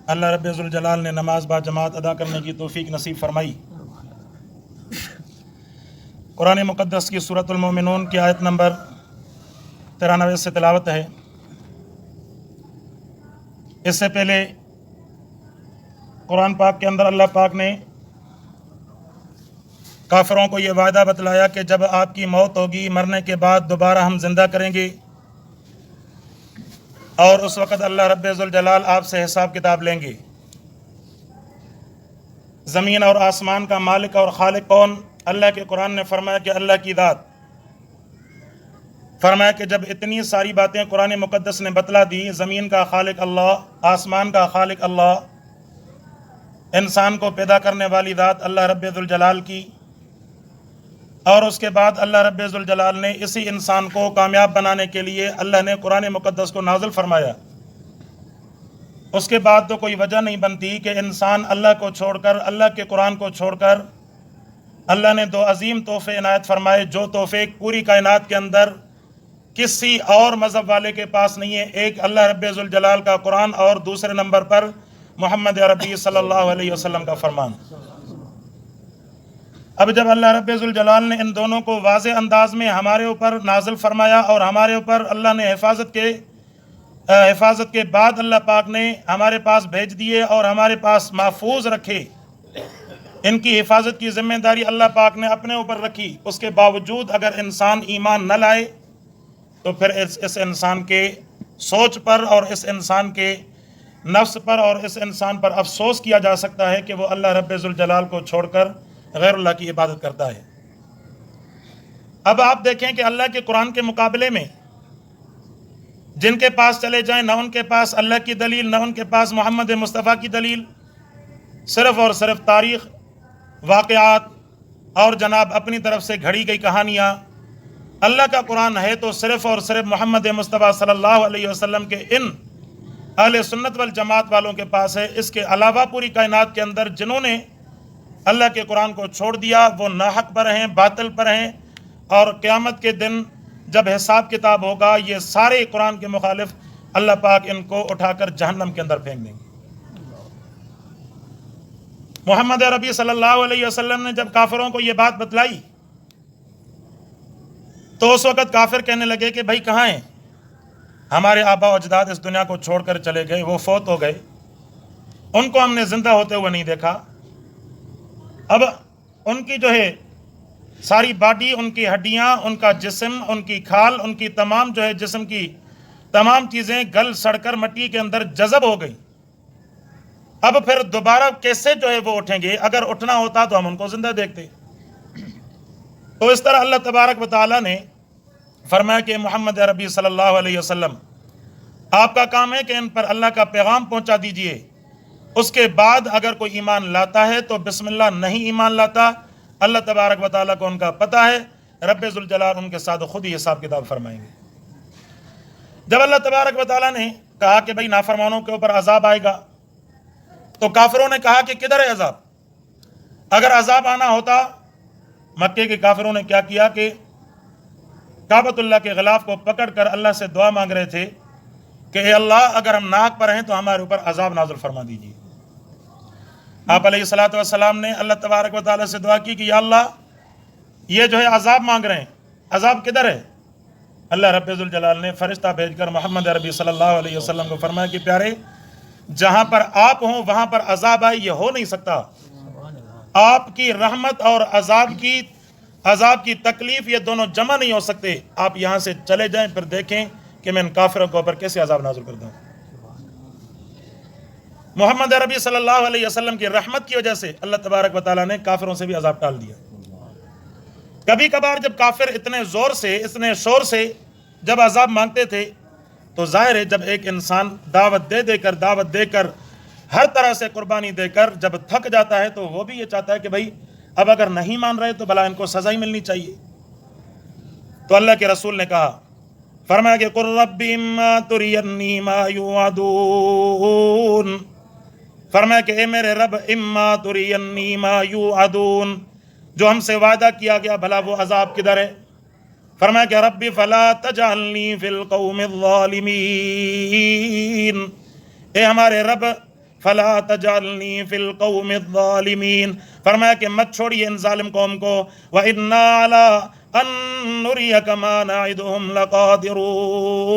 اللہ رب ذوالجلال نے نماز با جماعت ادا کرنے کی توفیق نصیب فرمائی۔ قرآن مقدس کی سورۃ المومنون کی آیت نمبر 93 سے تلاوت ہے۔ اس سے پہلے قرآن پاک کے اندر اللہ پاک نے کافروں کو یہ وعدہ بتلایا کہ جب آپ کی موت ہوگی، مرنے کے بعد دوبارہ ہم زندہ کریں گے، اور اس وقت اللہ رب ذوالجلال آپ سے حساب کتاب لیں گے۔ زمین اور آسمان کا مالک اور خالق کون؟ اللہ کے قرآن نے فرمایا کہ اللہ کی ذات۔ فرمایا کہ جب اتنی ساری باتیں قرآن مقدس نے بتلا دی، زمین کا خالق اللہ، آسمان کا خالق اللہ، انسان کو پیدا کرنے والی ذات اللہ رب ذوالجلال کی، اور اس کے بعد اللہ رب ذوالجلال نے اسی انسان کو کامیاب بنانے کے لیے اللہ نے قرآن مقدس کو نازل فرمایا۔ اس کے بعد تو کوئی وجہ نہیں بنتی کہ انسان اللہ کو چھوڑ کر، اللہ کے قرآن کو چھوڑ کر، اللہ نے دو عظیم تحفے عنایت فرمائے، جو تحفے پوری کائنات کے اندر کسی اور مذہب والے کے پاس نہیں ہے۔ ایک اللہ رب ذوالجلال کا قرآن، اور دوسرے نمبر پر محمد عربی صلی اللہ علیہ وسلم کا فرمان۔ اب جب اللہ رب ذوالجلال نے ان دونوں کو واضح انداز میں ہمارے اوپر نازل فرمایا، اور ہمارے اوپر اللہ نے حفاظت کے بعد اللہ پاک نے ہمارے پاس بھیج دیے اور ہمارے پاس محفوظ رکھے، ان کی حفاظت کی ذمہ داری اللہ پاک نے اپنے اوپر رکھی، اس کے باوجود اگر انسان ایمان نہ لائے تو پھر اس انسان کے سوچ پر اور اس انسان کے نفس پر اور اس انسان پر افسوس کیا جا سکتا ہے کہ وہ اللہ رب ذوالجلال کو چھوڑ کر غیر اللہ کی عبادت کرتا ہے۔ اب آپ دیکھیں کہ اللہ کے قرآن کے مقابلے میں جن کے پاس چلے جائیں، نہ ان کے پاس اللہ کی دلیل، نہ ان کے پاس محمد مصطفیٰ کی دلیل، صرف اور صرف تاریخ، واقعات اور جناب اپنی طرف سے گھڑی گئی کہانیاں۔ اللہ کا قرآن ہے تو صرف اور صرف محمد مصطفیٰ صلی اللہ علیہ وسلم کے ان اہل سنت والجماعت والوں کے پاس ہے۔ اس کے علاوہ پوری کائنات کے اندر جنہوں نے اللہ کے قرآن کو چھوڑ دیا، وہ ناحق پر ہیں، باطل پر ہیں، اور قیامت کے دن جب حساب کتاب ہوگا، یہ سارے قرآن کے مخالف اللہ پاک ان کو اٹھا کر جہنم کے اندر پھینک دیں گے۔ محمد عربی صلی اللہ علیہ وسلم نے جب کافروں کو یہ بات بتلائی تو اس وقت کافر کہنے لگے کہ بھائی کہاں ہیں ہمارے آبا و اجداد، اس دنیا کو چھوڑ کر چلے گئے، وہ فوت ہو گئے، ان کو ہم نے زندہ ہوتے ہوئے نہیں دیکھا۔ اب ان کی جو ہے ساری باڈی، ان کی ہڈیاں، ان کا جسم، ان کی کھال، ان کی تمام جو ہے جسم کی تمام چیزیں گل سڑ کر مٹی کے اندر جذب ہو گئی۔ اب پھر دوبارہ کیسے جو ہے وہ اٹھیں گے؟ اگر اٹھنا ہوتا تو ہم ان کو زندہ دیکھتے۔ تو اس طرح اللہ تبارک و تعالیٰ نے فرمایا کہ محمد عربی صلی اللہ علیہ وسلم، آپ کا کام ہے کہ ان پر اللہ کا پیغام پہنچا دیجئے۔ اس کے بعد اگر کوئی ایمان لاتا ہے تو بسم اللہ، نہیں ایمان لاتا، اللہ تبارک و تعالیٰ کو ان کا پتہ ہے، رب ذوالجلال ان کے ساتھ خود ہی حساب کتاب فرمائیں گے۔ جب اللہ تبارک و تعالیٰ نے کہا کہ بھئی نافرمانوں کے اوپر عذاب آئے گا، تو کافروں نے کہا کہ کدھر ہے عذاب؟ اگر عذاب آنا ہوتا، مکے کے کافروں نے کیا کیا کہ کعبۃ اللہ کے غلاف کو پکڑ کر اللہ سے دعا مانگ رہے تھے کہ اے اللہ، اگر ہم ناحق پر ہیں تو ہمارے اوپر عذاب نازل فرما دیجیے۔ آپ علیہ الصلوۃ والسلام نے اللہ تبارک و تعالیٰ سے دعا کی کہ یا اللہ، یہ جو ہے عذاب مانگ رہے ہیں، عذاب کدھر ہے؟ اللہ رب ذوالجلال نے فرشتہ بھیج کر محمد عربی صلی اللہ علیہ وسلم کو فرمایا کہ پیارے، جہاں پر آپ ہوں وہاں پر عذاب آئے، یہ ہو نہیں سکتا۔ آپ کی رحمت اور عذاب کی تکلیف، یہ دونوں جمع نہیں ہو سکتے۔ آپ یہاں سے چلے جائیں، پھر دیکھیں کہ میں ان کافروں کے اوپر کیسے عذاب نازل کرتا ہوں۔ محمد عربی صلی اللہ علیہ وسلم کی رحمت کی وجہ سے اللہ تبارک و تعالیٰ نے کافروں سے بھی عذاب ٹال دیا۔ کبھی کبھار جب کافر اتنے زور سے، اتنے شور سے جب عذاب مانگتے تھے تو ظاہر ہے جب ایک انسان دعوت دے کر ہر طرح سے قربانی دے کر جب تھک جاتا ہے تو وہ بھی یہ چاہتا ہے کہ بھائی اب اگر نہیں مان رہے تو بھلا ان کو سزا ہی ملنی چاہیے۔ تو اللہ کے رسول نے کہا، فرمایا کہ قُلْ رَبِّ إِمَّا تُرِيَنِّي مَا يُوعَدُونَ، فرمایا کہ اے میرے رب، اِمَّا تُرِيَنِّي مَا يُوعَدُونَ، جو ہم سے وعدہ کیا گیا بھلا وہ عذاب کدھر ہے؟ فرمایا کہ ربی فلا تجعلنی فی القوم الظالمین، اے ہمارے رب فلا تجعلنی فی القوم الظالمین، فرمایا کہ مت چھوڑیے ان ظالم قوم کو، وَإِنَّا عَلَىٰ أَن نُرِيَكَ مَا نَعِدُهُمْ لَقَادِرُونَ۔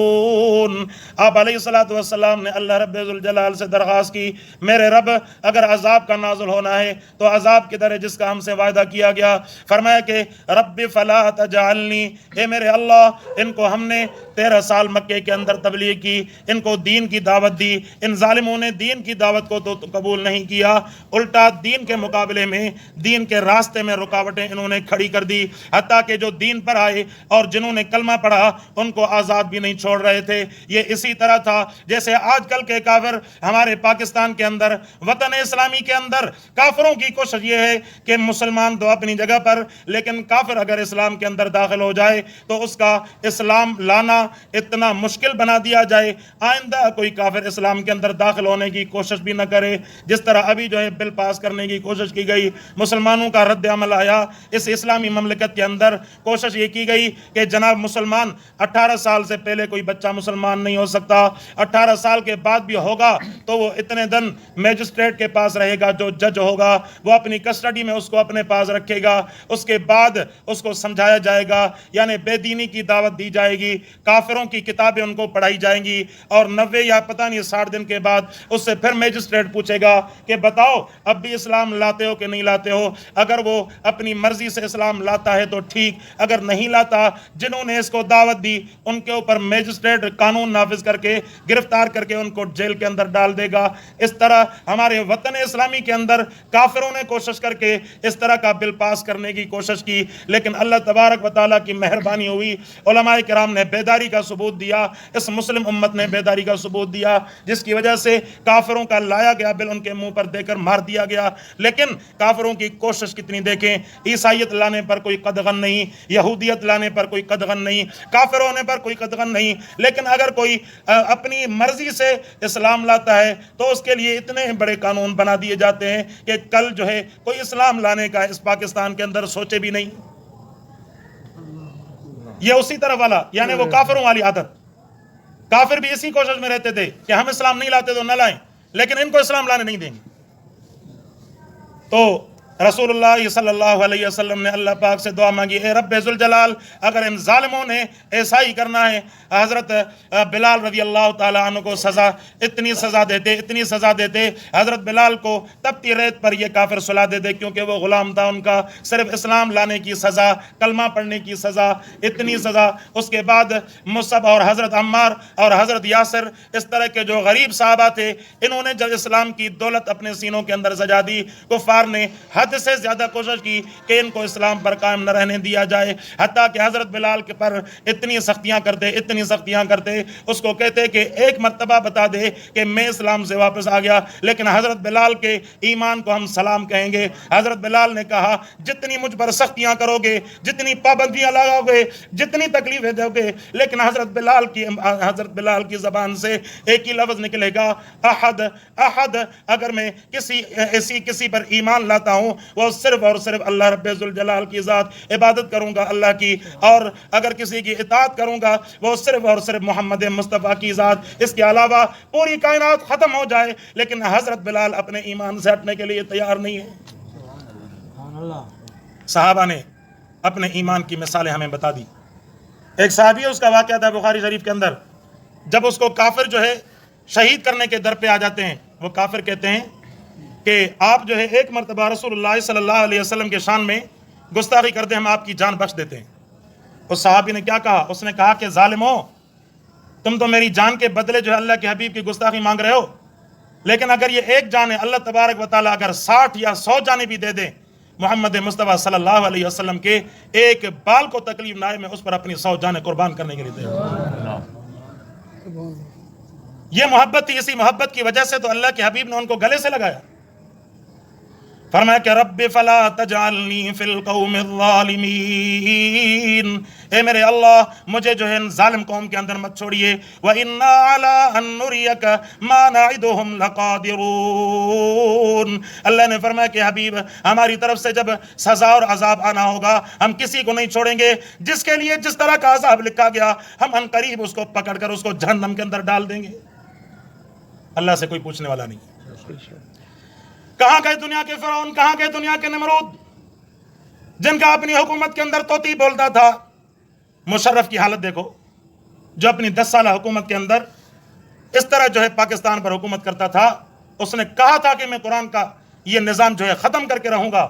آپ علیہ الصلوۃ والسلام نے اللہ رب ذوالجلال سے درخواست کی، میرے رب اگر عذاب کا نازل ہونا ہے تو عذاب کدھر ہے جس کا ہم سے وعدہ کیا گیا؟ فرمایا کہ رب فلا تجعلنی، اے میرے اللہ ان کو ہم نے 13 سال مکے کے اندر تبلیغ کی، ان کو دین کی دعوت دی، ان ظالموں نے دین کی دعوت کو تو قبول نہیں کیا، الٹا دین کے مقابلے میں دین کے راستے میں رکاوٹیں انہوں نے کھڑی کر دی، حتیٰ کہ جو دین پر آئے اور جنہوں نے کلمہ پڑھا ان کو آزاد بھی نہیں چھوڑ رہے تھے۔ یہ اسی طرح تھا جیسے آج کل کے کافر ہمارے پاکستان کے اندر، وطن اسلامی کے اندر کافروں کی کوشش یہ ہے کہ مسلمان تو اپنی جگہ پر، لیکن کافر اگر اسلام کے اندر داخل ہو جائے تو اس کا اسلام لانا اتنا مشکل بنا دیا جائے، آئندہ کوئی کافر اسلام کے اندر داخل ہونے کی کوشش بھی نہ کرے۔ جس طرح ابھی جو ہے بل پاس کرنے کی کوشش کی گئی، مسلمانوں کا رد عمل آیا، اس اسلامی مملکت کے اندر کوشش یہ کی گئی کہ جناب مسلمان 18 سال سے پہلے کوئی بچہ مسلمان نہیں ہو سکتا، 18 سال کے بعد بھی ہوگا تو وہ اتنے دن میجسٹریٹ کے پاس رہے گا، جو جج ہوگا وہ اپنی کسٹڈی میں اس کو اپنے پاس رکھے گا، اس کے بعد اس کو سمجھایا جائے گا، یعنی بے دینی کی دعوت دی جائے گی، کافروں کی کتابیں ان کو پڑھائی جائیں گی، اور 90 یا پتہ نہیں 60 دن کے بعد اس سے پھر میجسٹریٹ پوچھے گا کہ بتاؤ اب بھی اسلام لاتے ہو کہ نہیں لاتے ہو؟ اگر وہ اپنی مرضی سے اسلام لاتا ہے تو ٹھیک، اگر نہیں لاتا، جنہوں نے اس کو دعوت دی ان کے اوپر میجسٹریٹ قانون نافذ کر کے گرفتار کر کے ان کو جیل کے اندر ڈال دے گا۔ اس طرح ہمارے وطن اسلامی کے اندر کافروں نے کوشش کر کے اس طرح کا بل پاس کرنے کی کوشش کی، لیکن اللہ تبارک و تعالیٰ کی مہربانی ہوئی، علماء کرام نے بیداری کا ثبوت دیا، اس مسلم امت نے بیداری کا ثبوت دیا، جس کی وجہ سے کافروں کا لایا گیا بل ان کے منہ پر دے کر مار دیا گیا۔ لیکن کافروں کی کوشش کتنی دیکھیں، عیسائیت لانے پر کوئی قدغن نہیں، یہودیت لانے پر کوئی قدغن نہیں، کافر ہونے پر کوئی قدغن نہیں، لیکن اگر کوئی اپنی مرضی سے اسلام لاتا ہے تو اس کے لیے اتنے بڑے قانون بنا دیے جاتے ہیں کہ کل جو ہے کوئی اسلام لانے کا اس پاکستان کے اندر سوچے بھی نہیں۔ یہ اسی طرح والا، یعنی وہ کافروں والی عادت، کافر بھی اسی کوشش میں رہتے تھے کہ ہم اسلام نہیں لاتے تو نہ لائیں، لیکن ان کو اسلام لانے نہیں دیں گے۔ تو رسول اللہ صلی اللہ علیہ وسلم نے اللہ پاک سے دعا مانگی، اے رب ذوالجلال اگر ان ظالموں نے ایسا ہی کرنا ہے، حضرت بلال رضی اللہ تعالیٰ عنہ کو اتنی سزا دیتے حضرت بلال کو تپتی ریت پر یہ کافر سلا دیتے، کیونکہ وہ غلام تھا، ان کا صرف اسلام لانے کی سزا، کلمہ پڑھنے کی سزا، اتنی سزا۔ اس کے بعد مصعب اور حضرت عمار اور حضرت یاسر، اس طرح کے جو غریب صحابہ تھے، انہوں نے جب اسلام کی دولت اپنے سینوں کے اندر سجا دی، کفار نے حد سے زیادہ کوشش کی کہ ان کو اسلام پر قائم نہ رہنے دیا جائے، حتیٰ کہ حضرت بلال کے پر اتنی سختیاں کرتے، اس کو کہتے کہ ایک مرتبہ بتا دے کہ میں اسلام سے واپس آ گیا، لیکن حضرت بلال کے ایمان کو ہم سلام کہیں گے۔ حضرت بلال نے کہا جتنی مجھ پر سختیاں کرو گے، جتنی پابندیاں لگاؤ گے، جتنی تکلیفیں دو گے، لیکن حضرت بلال کی زبان سے ایک ہی لفظ نکلے گا، احد احد۔ اگر میں کسی پر ایمان لاتا ہوں وہ صرف اور صرف اللہ رب ذوالجلال کی ذات، عبادت کروں گا اللہ کی، اور اگر کسی کی اطاعت کروں گا وہ صرف اور صرف محمد مصطفیٰ کی ذات، اس کے علاوہ پوری کائنات ختم ہو جائے، لیکن حضرت بلال اپنے ایمان سے ہٹنے کے لیے تیار نہیں ہے۔ صحابہ نے اپنے ایمان کی مثالیں ہمیں بتا دی۔ ایک صحابی ہے، اس کا واقعہ تھا بخاری شریف کے اندر، جب اس کو کافر جو ہے شہید کرنے کے در پہ آ جاتے ہیں، وہ کافر کہتے ہیں کہ آپ جو ہے ایک مرتبہ رسول اللہ صلی اللہ علیہ وسلم کے شان میں گستاخی کرتے ہیں، ہم آپ کی جان بخش دیتے ہیں۔ اس صحابی نے کیا کہا؟ اس نے کہا کہ ظالموں، تم تو میری جان کے بدلے جو ہے اللہ کے حبیب کی گستاخی مانگ رہے ہو، لیکن اگر یہ ایک جان ہے، اللہ تبارک و تعالیٰ اگر 60 یا 100 جانیں بھی دے دیں محمد مصطفیٰ صلی اللہ علیہ وسلم کے ایک بال کو تکلیف نہ آئے، میں اس پر اپنی 100 جانیں قربان کرنے کے لیے تیار ہوں۔ یہ محبت تھی، اسی محبت کی وجہ سے تو اللہ کے حبیب نے ان کو گلے سے لگایا۔ فرمایا کہ رب فلا تجعلنی فی القوم الظالمین، اے میرے اللہ مجھے جو ہے ظالم قوم کے اندر مت چھوڑیے، وَإِنَّا عَلَىٰ أَن نُرِيَكَ مَا نَعِدُهُمْ لَقَادِرُونَ۔ اللہ نے فرمایا کہ حبیب ہماری طرف سے جب سزا اور عذاب آنا ہوگا ہم کسی کو نہیں چھوڑیں گے، جس کے لیے جس طرح کا عذاب لکھا گیا ہم ان قریب اس کو پکڑ کر اس کو جہنم کے اندر ڈال دیں گے۔ اللہ سے کوئی پوچھنے والا نہیں۔ کہاں گئے دنیا کے فرعون، کہاں گئے دنیا کے نمرود جن کا اپنی حکومت کے اندر طوطی بولتا تھا؟ مشرف کی حالت دیکھو، جو اپنی 10 سالہ حکومت کے اندر اس طرح جو ہے پاکستان پر حکومت کرتا تھا. اس نے کہا تھا کہ میں قرآن کا یہ نظام جو ہے ختم کر کے رہوں گا.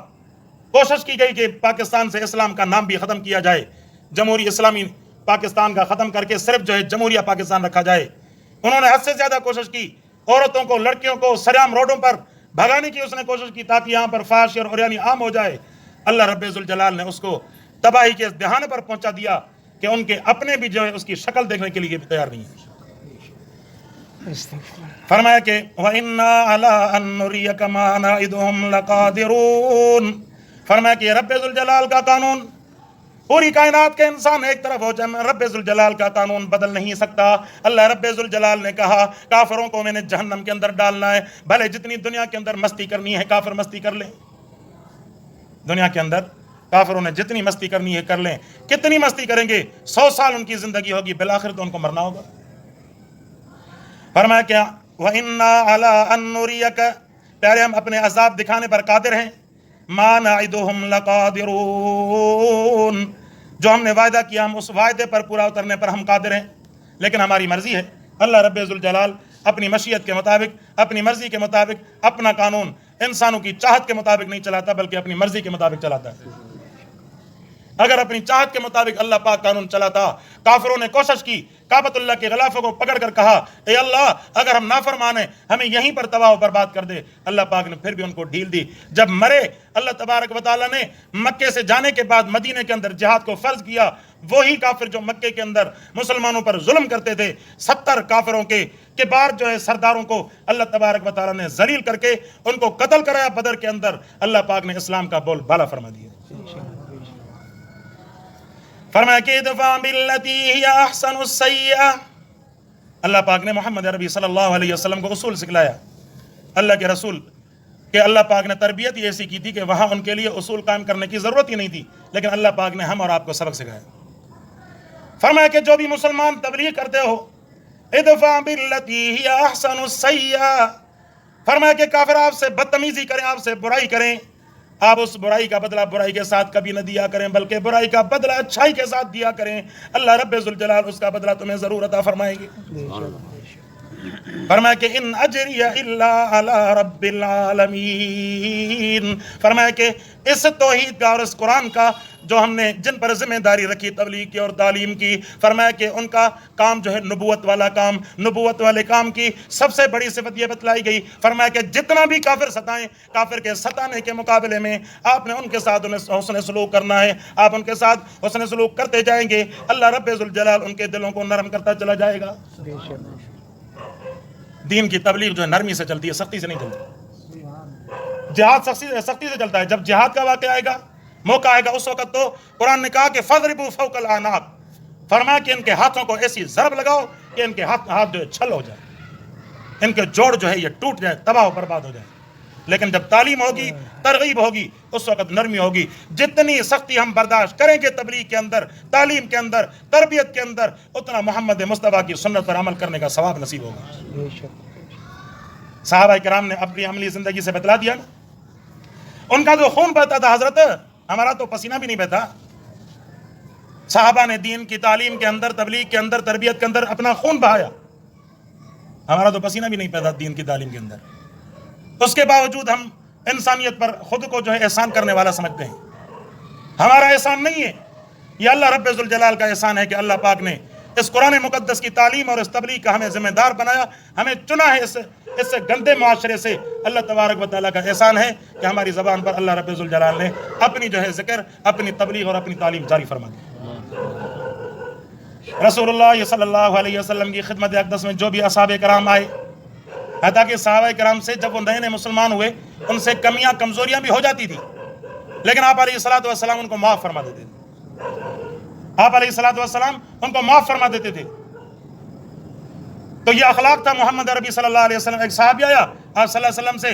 کوشش کی گئی کہ پاکستان سے اسلام کا نام بھی ختم کیا جائے، جمہوری اسلامی پاکستان کا ختم کر کے صرف جو ہے جمہوریہ پاکستان رکھا جائے. انہوں نے حد سے زیادہ کوشش کی، عورتوں کو، لڑکیوں کو سرعام روڈوں پر بھگانے کی اس نے کوشش کی تاکہ یہاں پر فحش اور عریانی عام ہو جائے. اللہ رب ذوالجلال نے اس کو تباہی کے دہانے پر پہنچا دیا کہ ان کے اپنے بھی جو ہے اس کی شکل دیکھنے کے لیے بھی تیار نہیں ہیں. فرمایا کہ وَإِنَّا عَلَىٰ أَن نُّرِيَكَ مَا نَعِدُهُمْ لَقَادِرُونَ. فرمایا کہ رب ذوالجلال کا قانون، پوری کائنات کے انسان ایک طرف ہو جائے، رب ذوالجلال کا قانون بدل نہیں سکتا. اللہ رب ذوالجلال نے کہا کافروں کو میں نے جہنم کے اندر ڈالنا ہے، بھلے جتنی دنیا کے اندر مستی کرنی ہے کافر مستی کر لیں. دنیا کے اندر کافروں نے جتنی مستی کرنی ہے کر لیں. کتنی مستی کریں گے؟ 100 سال ان کی زندگی ہوگی، بالآخر تو ان کو مرنا ہوگا. فرمایا کیا وَإِنَّا عَلَىٰ أَن نُّرِيَكَ، پیارے ہم اپنے عذاب دکھانے پر قادر ہیں. مَا نَعِدُهُمْ لَقَادِرُونَ، جو ہم نے وعدہ کیا ہم اس وعدے پر پورا اترنے پر ہم قادر ہیں، لیکن ہماری مرضی ہے. اللہ رب ذوالجلال اپنی مشیت کے مطابق، اپنی مرضی کے مطابق اپنا قانون انسانوں کی چاہت کے مطابق نہیں چلاتا بلکہ اپنی مرضی کے مطابق چلاتا ہے. اگر اپنی چاہت کے مطابق اللہ پاک قانون چلاتا، کافروں نے کوشش کی، کعبۃ اللہ کے غلافوں کو پکڑ کر کہا اے اللہ اگر ہم نافرمان ہیں ہمیں یہیں پر تباہ و برباد کر دے. اللہ پاک نے پھر بھی ان کو ڈھیل دی. جب مرے اللہ تبارک و تعالیٰ نے مکے سے جانے کے بعد مدینے کے اندر جہاد کو فرض کیا. وہی کافر جو مکے کے اندر مسلمانوں پر ظلم کرتے تھے، 70 کافروں کے بعد جو ہے سرداروں کو اللہ تبارک و تعالیٰ نے ذلیل کر کے ان کو قتل کرایا بدر کے اندر. اللہ پاک نے اسلام کا بول بالا فرما دیا. فرمایا کہ ادفع باللتی ہی احسن السیئہ. اللہ پاک نے محمد عربی صلی اللہ علیہ وسلم کو اصول سکھلایا. اللہ کے رسول کہ اللہ پاک نے تربیت ہی ایسی کی تھی کہ وہاں ان کے لیے اصول قائم کرنے کی ضرورت ہی نہیں تھی، لیکن اللہ پاک نے ہم اور آپ کو سبق سکھایا. فرمایا کہ جو بھی مسلمان تبلیغ کرتے ہو ادفع باللتی ہی احسن السیئہ. فرمایا کہ کافر آپ سے بدتمیزی کریں، آپ سے برائی کریں، آپ اس برائی کا بدلہ برائی کے ساتھ کبھی نہ دیا کریں بلکہ برائی کا بدلہ اچھائی کے ساتھ دیا کریں. اللہ رب ذوالجلال اس کا بدلہ تمہیں ضرور عطا فرمائے گی. فرمایا کہ ان اجری الا علی رب العالمین. فرمایا کہ اس توحید کا اور اس قرآن کا جو ہم نے جن پر ذمہ داری رکھی تبلیغ کی اور تعلیم کی، فرمایا کہ ان کا کام جو ہے نبوت والا کام، نبوت والے کام کی سب سے بڑی صفت یہ بتلائی گئی. فرمایا کہ جتنا بھی کافر ستائیں، کافر کے ستانے کے مقابلے میں آپ نے ان کے ساتھ حسن سلوک کرنا ہے. آپ ان کے ساتھ حسن سلوک کرتے جائیں گے، اللہ رب ذوالجلال ان کے دلوں کو نرم کرتا چلا جائے گا. دین کی تبلیغ جو ہے نرمی سے چلتی ہے، سختی سے نہیں چلتی. جہاد سختی سے چلتا ہے. جب جہاد کا واقعہ آئے گا، موقع آئے گا، اس وقت تو قرآن نے کہا کہ فَضْرِبُوا فَوْقَ الْأَعْنَاقِ. فرمایا کہ ان کے ہاتھوں کو ایسی ضرب لگاؤ کہ ان کے ہاتھ جو ہے چھل ہو جائے، ان کے جوڑ جو ہے یہ ٹوٹ جائے، تباہ و برباد ہو جائے. لیکن جب تعلیم ہوگی، ترغیب ہوگی، اس وقت نرمی ہوگی. جتنی سختی ہم برداشت کریں گے تبلیغ کے اندر، تعلیم کے اندر، تربیت کے اندر، اتنا محمد مصطفیٰ کی سنت پر عمل کرنے کا ثواب نصیب ہوگا. صحابہ کرام نے اپنی عملی زندگی سے بتلا دیا نا. ان کا جو خون بہتا تھا حضرت، ہمارا تو پسینہ بھی نہیں بہتا. صحابہ نے دین کی تعلیم کے اندر، تبلیغ کے اندر، تربیت کے اندر اپنا خون بہایا. ہمارا تو پسینہ بھی نہیں بہتا دین کی تعلیم کے اندر. اس کے باوجود ہم انسانیت پر خود کو جو ہے احسان کرنے والا سمجھتے ہیں. ہمارا احسان نہیں ہے، یہ اللہ رب ذوالجلال کا احسان ہے کہ اللہ پاک نے اس قرآن مقدس کی تعلیم اور اس تبلیغ کا ہمیں ذمہ دار بنایا، ہمیں چنا ہے. اس سے گندے معاشرے سے اللہ تبارک و تعالیٰ کا احسان ہے کہ ہماری زبان پر اللہ رب ذوالجلال نے اپنی جو ہے ذکر، اپنی تبلیغ اور اپنی تعلیم جاری فرما دی. رسول اللہ صلی اللہ علیہ وسلم کی خدمت اقدس میں جو بھی اصحاب کرام آئے، حتیٰ کہ صحابہ کرام سے جب وہ نئے نئے مسلمان ہوئے ان سے کمیاں کمزوریاں بھی ہو جاتی تھی، لیکن آپ علیہ الصلوۃ والسلام ان کو معاف فرما دیتے تھے. آپ علیہ الصلوۃ والسلام ان کو معاف فرما دیتے تھے. تو یہ اخلاق تھا محمد عربی صلی اللہ علیہ وسلم. ایک صحابی آیا آپ صلی اللہ علیہ وسلم سے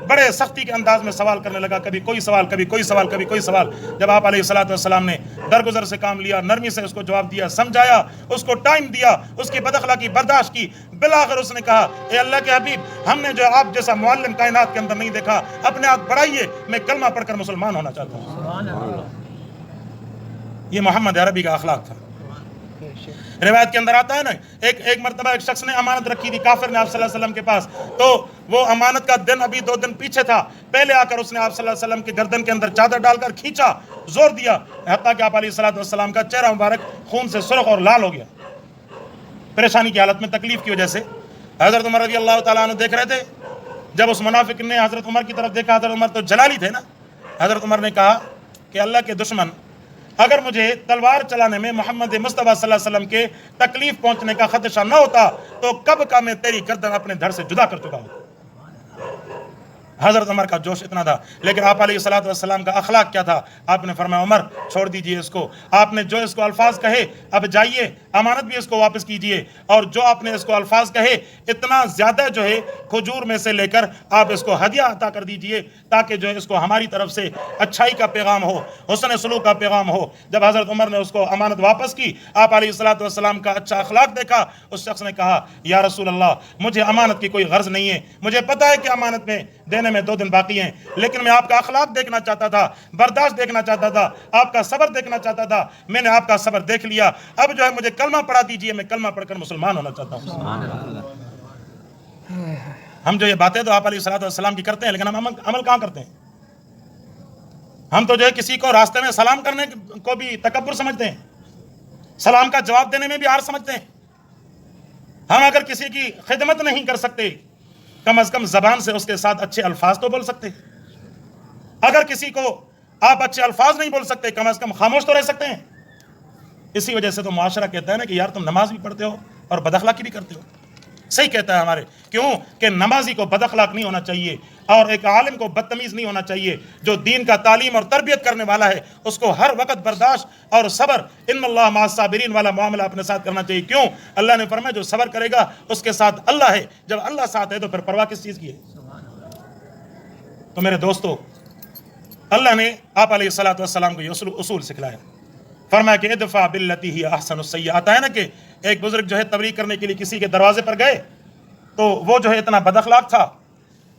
بڑے سختی کے انداز میں سوال کرنے لگا، کبھی کوئی سوال، کبھی کوئی سوال، کبھی کوئی سوال۔ جب آپ علیہ الصلوۃ والسلام نے درگزر سے کام لیا، نرمی سے اس کو جواب دیا، سمجھایا، اس کو ٹائم دیا، اس کی بد اخلاقی برداشت کی، بالآخر اس نے کہا اے اللہ کے حبیب، ہم نے جو آپ جیسا معلم کائنات کے اندر نہیں دیکھا، اپنے ہاتھ بڑھائیے، میں کلمہ پڑھ کر مسلمان ہونا چاہتا ہوں۔ یہ محمد عربی کا اخلاق تھا۔ روایت کے اندر آتا ہے نا، ایک مرتبہ ایک شخص نے امانت رکھی تھی کافر نے آپ صلی اللہ علیہ وسلم کے پاس، تو وہ امانت کا دن ابھی 2 دن پیچھے تھا، پہلے آ کر اس نے آپ صلی اللہ علیہ وسلم کے گردن کے اندر چادر ڈال کر کھینچا، زور دیا، حتیٰ کہ آپ علیہ الصلوۃ والسلام کا چہرہ مبارک خون سے سرخ اور لال ہو گیا، پریشانی کی حالت میں، تکلیف کی وجہ سے۔ حضرت عمر رضی اللہ تعالیٰ عنہ دیکھ رہے تھے، جب اس منافق نے حضرت عمر کی طرف دیکھا، حضرت عمر تو جلالی تھے نا، حضرت عمر نے کہا کہ اللہ کے دشمن، اگر مجھے تلوار چلانے میں محمد مصطفیٰ صلی اللہ علیہ وسلم کے تکلیف پہنچنے کا خدشہ نہ ہوتا تو کب کا میں تیری گردن اپنے دھڑ سے جدا کر چکا ہوں۔ حضرت عمر کا جوش اتنا تھا، لیکن آپ علیہ الصلوۃ والسلام کا اخلاق کیا تھا؟ آپ نے فرمایا عمر چھوڑ دیجئے اس کو، آپ نے جو اس کو الفاظ کہے اب جائیے، امانت بھی اس کو واپس کیجئے، اور جو آپ نے اس کو الفاظ کہے اتنا زیادہ جو ہے کھجور میں سے لے کر آپ اس کو ہدیہ عطا کر دیجئے، تاکہ جو ہے اس کو ہماری طرف سے اچھائی کا پیغام ہو، حسن سلوک کا پیغام ہو۔ جب حضرت عمر نے اس کو امانت واپس کی، آپ علیہ الصلوۃ والسلام کا اچھا اخلاق دیکھا، اس شخص نے کہا یا رسول اللہ، مجھے امانت کی کوئی غرض نہیں ہے، مجھے پتہ ہے کہ امانت میں دینے میں 2 دن باقی ہیں، لیکن میں آپ کا اخلاق دیکھنا چاہتا تھا، برداشت دیکھنا چاہتا تھا، آپ کا صبر دیکھنا چاہتا تھا، میں نے آپ کا صبر دیکھ لیا، اب جو ہے مجھے کلمہ پڑھا دیجئے، میں کلمہ پڑھ کر مسلمان ہونا چاہتا ہوں۔ ہم جو یہ باتیں تو آپ علیہ الصلوۃ والسلام کی کرتے ہیں، لیکن ہم عمل کہاں کرتے ہیں؟ ہم تو جو ہے کسی کو راستے میں سلام کرنے کو بھی تکبر سمجھتے ہیں، سلام کا جواب دینے میں بھی عار سمجھتے ہیں۔ ہم اگر کسی کی خدمت نہیں کر سکتے، کم از کم زبان سے اس کے ساتھ اچھے الفاظ تو بول سکتے ہیں۔ اگر کسی کو آپ اچھے الفاظ نہیں بول سکتے، کم از کم خاموش تو رہ سکتے ہیں۔ اسی وجہ سے تو معاشرہ کہتا ہے نا کہ یار تم نماز بھی پڑھتے ہو اور بد اخلاقی بھی کرتے ہو۔ صحیح کہتا ہے ہمارے، کیوں کہ نمازی کو بد اخلاق نہیں ہونا چاہیے، اور ایک عالم کو بدتمیز نہیں ہونا چاہیے۔ جو دین کا تعلیم اور تربیت کرنے والا ہے اس کو ہر وقت برداشت اور صبر، ان اللہ مع الصابرین والا معاملہ اپنے ساتھ کرنا چاہیے۔ کیوں؟ اللہ نے فرمایا جو صبر کرے گا اس کے ساتھ اللہ ہے، جب اللہ ساتھ ہے تو پھر پرواہ کس چیز کی ہے؟ تو میرے دوستو، اللہ نے آپ علیہ الصلوۃ والسلام کو یہ اصول سکھلایا، فرمایا کہ ادفع باللتی ہی احسن السیئۃ۔ آتا ہے نا کہ ایک بزرگ جو ہے تبلیغ کرنے کے لیے کسی کے دروازے پر گئے، تو وہ جو ہے اتنا بد اخلاق تھا،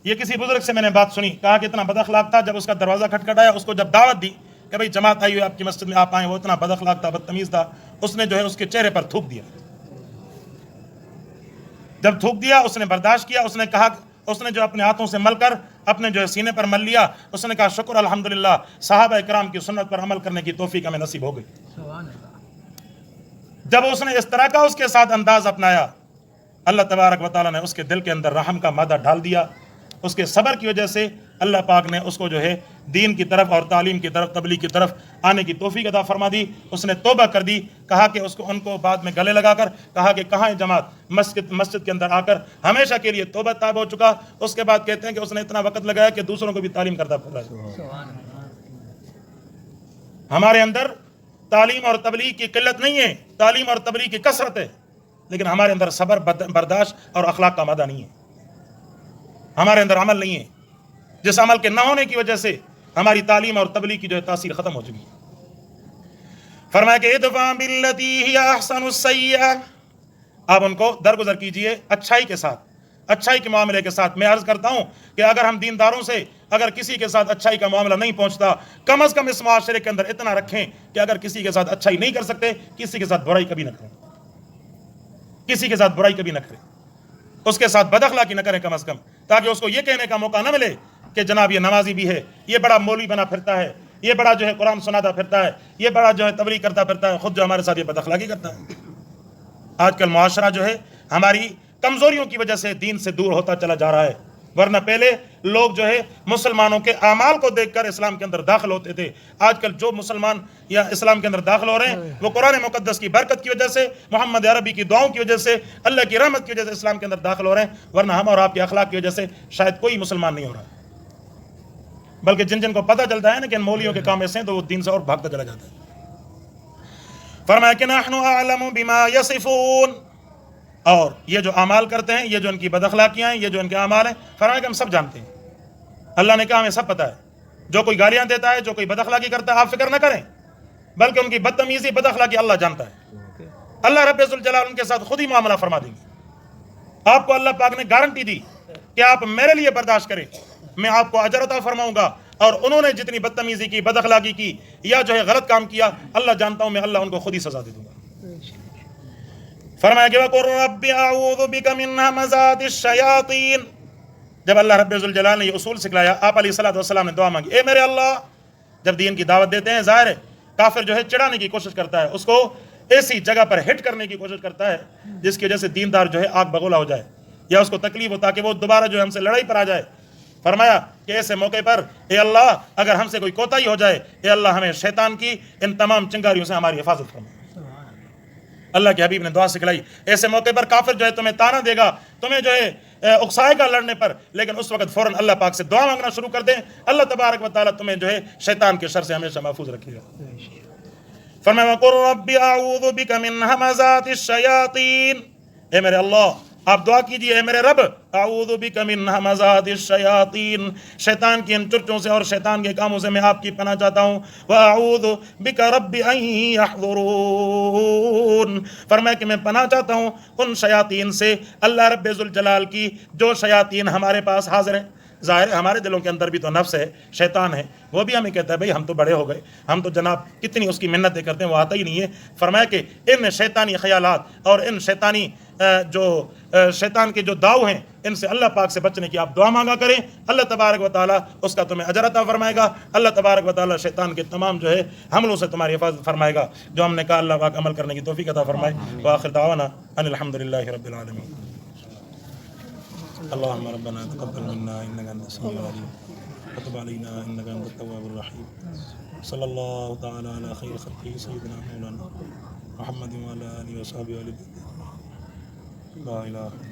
یہ کسی بزرگ سے میں نے بات سنی، کہا کہ اتنا بد اخلاق تھا، جب اس کا دروازہ کھٹکھٹایا، اس کو جب دعوت دی کہ بھئی جماعت آئی ہوئی آپ کی مسجد میں، آپ آئیں، وہ اتنا بد اخلاق تھا، بدتمیز تھا، اس نے جو ہے اس کے چہرے پر تھوک دیا۔ جب تھوک دیا اس نے برداشت کیا، اس نے کہا، اس نے جو اپنے ہاتھوں سے مل کر اپنے جو ہے سینے پر مل لیا، اس نے کہا شکر الحمدللہ، صحابہ کرام کی سنت پر عمل کرنے کی توفیق ہمیں نصیب ہو گئی۔ جب اس نے اس طرح کا اس کے ساتھ انداز اپنایا، اللہ تبارک و تعالیٰ نے اس کے دل کے اندر رحم کا مادہ ڈال دیا۔ اس کے صبر کی وجہ سے اللہ پاک نے اس کو جو ہے دین کی طرف اور تعلیم کی طرف، تبلیغ کی طرف آنے کی توفیق عطا فرما دی۔ اس نے توبہ کر دی، کہا کہ اس کو ان کو بعد میں گلے لگا کر کہا کہ کہاں ہے جماعت، مسجد کے اندر آ کر ہمیشہ کے لیے توبہ تاب ہو چکا۔ اس کے بعد کہتے ہیں کہ اس نے اتنا وقت لگایا کہ دوسروں کو بھی تعلیم کرتا پھر رہا۔ ہمارے اندر تعلیم اور تبلیغ کی قلت نہیں ہے، تعلیم اور تبلیغ کی کثرت ہے، لیکن ہمارے اندر صبر، برداشت اور اخلاق کا مادہ نہیں ہے، ہمارے اندر عمل نہیں ہے، جس عمل کے نہ ہونے کی وجہ سے ہماری تعلیم اور تبلیغ کی جو ہے تاثیر ختم ہو چکی ہے۔ فرمایا کہ ادفع باللتی ہی احسن السیئۃ، آپ ان کو درگزر کیجئے اچھائی کے ساتھ، اچھائی کے معاملے کے ساتھ۔ میں عرض کرتا ہوں کہ اگر ہم دینداروں سے اگر کسی کے ساتھ اچھائی کا معاملہ نہیں پہنچتا، کم از کم اس معاشرے کے اندر اتنا رکھیں کہ اگر کسی کے ساتھ اچھائی نہیں کر سکتے، کسی کے ساتھ برائی کبھی نہ کریں، کسی کے ساتھ برائی کبھی نہ کریں، اس کے ساتھ بد اخلاقی نہ کریں کم از کم، تاکہ اس کو یہ کہنے کا موقع نہ ملے کہ جناب یہ نمازی بھی ہے، یہ بڑا مولوی بنا پھرتا ہے، یہ بڑا جو ہے قرآن سناتا پھرتا ہے، یہ بڑا جو ہے تبلیغ کرتا پھرتا ہے، خود جو ہمارے ساتھ یہ بد اخلاقی کرتا ہے۔ آج کل معاشرہ جو ہے ہماری کمزوریوں کی وجہ سے دین سے دور ہوتا چلا جا رہا ہے، ورنہ پہلے لوگ جو ہے مسلمانوں کے اعمال کو دیکھ کر اسلام کے اندر داخل ہوتے تھے۔ آج کل جو مسلمان یا اسلام کے اندر داخل ہو رہے ہیں وہ قرآن مقدس کی برکت کی وجہ سے، محمد عربی کی دعاؤں کی وجہ سے، اللہ کی رحمت کی وجہ سے اسلام کے اندر داخل ہو رہے ہیں، ورنہ ہم اور آپ کے اخلاق کی وجہ سے شاید کوئی مسلمان نہیں ہو رہا ہے۔ بلکہ جن کو پتہ چلتا ہے نا کہ ان مولویوں کے کام ایسے ہیں تو وہ دین سے اور بھاگتا چلا جاتا ہے۔ فرمایا کہ نحن اعلم بما یصفون، اور یہ جو اعمال کرتے ہیں، یہ جو ان کی بد اخلاقیاں ہیں، یہ جو ان کے اعمال ہیں، فرمایا کہ ہم سب جانتے ہیں، اللہ نے کہا ہمیں سب پتہ ہے، جو کوئی گالیاں دیتا ہے، جو کوئی بد اخلاقی کرتا ہے، آپ فکر نہ کریں، بلکہ ان کی بدتمیزی بد اخلاقی اللہ جانتا ہے۔ اللہ رب ذوالجلال ان کے ساتھ خود ہی معاملہ فرما دیں گے۔ آپ کو اللہ پاک نے گارنٹی دی کہ آپ میرے لیے برداشت کریں، میں آپ کو اجر عطا فرماؤں گا، اور انہوں نے جتنی بدتمیزی کی، بد اخلاقی کی، یا جو ہے غلط کام کیا، اللہ جانتا ہوں میں اللہ ان کو خود ہی سزا دے دوں گا۔ فرمایا کہ وَقُلْ رَبِّ أَعُوذُ بِكَ مِنْ ہَمَزَاتِ الشَّيَاطِينِ۔ جب اللہ رب ذوالجلال نے یہ اصول سکھلایا، آپ علیہ الصلوۃ والسلام نے دعا مانگی، اے میرے اللہ، جب دین کی دعوت دیتے ہیں، ظاہر ہے کافر جو ہے چڑھانے کی کوشش کرتا ہے، اس کو ایسی جگہ پر ہٹ کرنے کی کوشش کرتا ہے جس کی وجہ سے دیندار جو ہے آگ بگولا ہو جائے، یا اس کو تکلیف ہو تاکہ وہ دوبارہ جو ہے ہم سے لڑائی پر آ جائے۔ فرمایا کہ ایسے موقع پر اے اللہ اگر ہم سے کوئی کوتاہی ہو جائے، اے اللہ ہمیں شیطان کی ان تمام چنگاریوں سے ہماری حفاظت فرما۔ اللہ کے حبیب نے دعا سکھلائی، ایسے موقع پر کافر جو ہے تمہیں تانا دے گا، تمہیں جو ہے اکسائے گا لڑنے پر، لیکن اس وقت فوراً اللہ پاک سے دعا مانگنا شروع کر دیں، اللہ تبارک و تعالیٰ تمہیں جو ہے شیطان کے شر سے ہمیشہ محفوظ رکھے گا۔ فرمایا وَقُلْ رَبِّ أَعُوذُ بِكَ مِنْ ہَمَزَاتِ الشَّيَاطِينِ۔ اے میرے اللہ، آپ دعا کیجئے، اے میرے رب، اعوذ بک من ہمزات الشیاطین، شیطان کی ان چرچوں سے اور شیطان کے کاموں سے میں آپ کی پناہ چاہتا ہوں، واعوذ بک رب ان یحضرون، فرمایا کہ میں پناہ چاہتا ہوں ان شیاطین سے، اللہ رب ذوالجلال کی، جو شیاطین ہمارے پاس حاضر ہیں۔ ظاہر ہے ہمارے دلوں کے اندر بھی تو نفس ہے، شیطان ہے، وہ بھی ہمیں کہتا ہے بھئی ہم تو بڑے ہو گئے، ہم تو جناب کتنی اس کی منتیں کرتے ہیں، وہ آتا ہی نہیں ہے۔ فرمایا کہ ان شیطانی خیالات اور ان شیطانی جو شیطان کے جو داؤ ہیں، ان سے اللہ پاک سے بچنے کی آپ دعا مانگا کریں، اللہ تبارک و تعالیٰ اس کا تمہیں اجر عطا فرمائے گا، اللہ تبارک و تعالیٰ شیطان کے تمام جو ہے حملوں سے تمہاری حفاظت فرمائے گا۔ جو ہم نے کہا اللہ پاک عمل کرنے کی توفیق عطا فرمائے۔ وآخر دعوانا ان الحمدللہ رب العالمین۔ اللهم ربنا تقبل منا انك انت السميع العليم وتب علينا انك انت التواب الرحيم، صلى الله تعالى على خير خلقه سيدنا مولانا محمد وعلى اله وصحبه وسلم، لا اله الا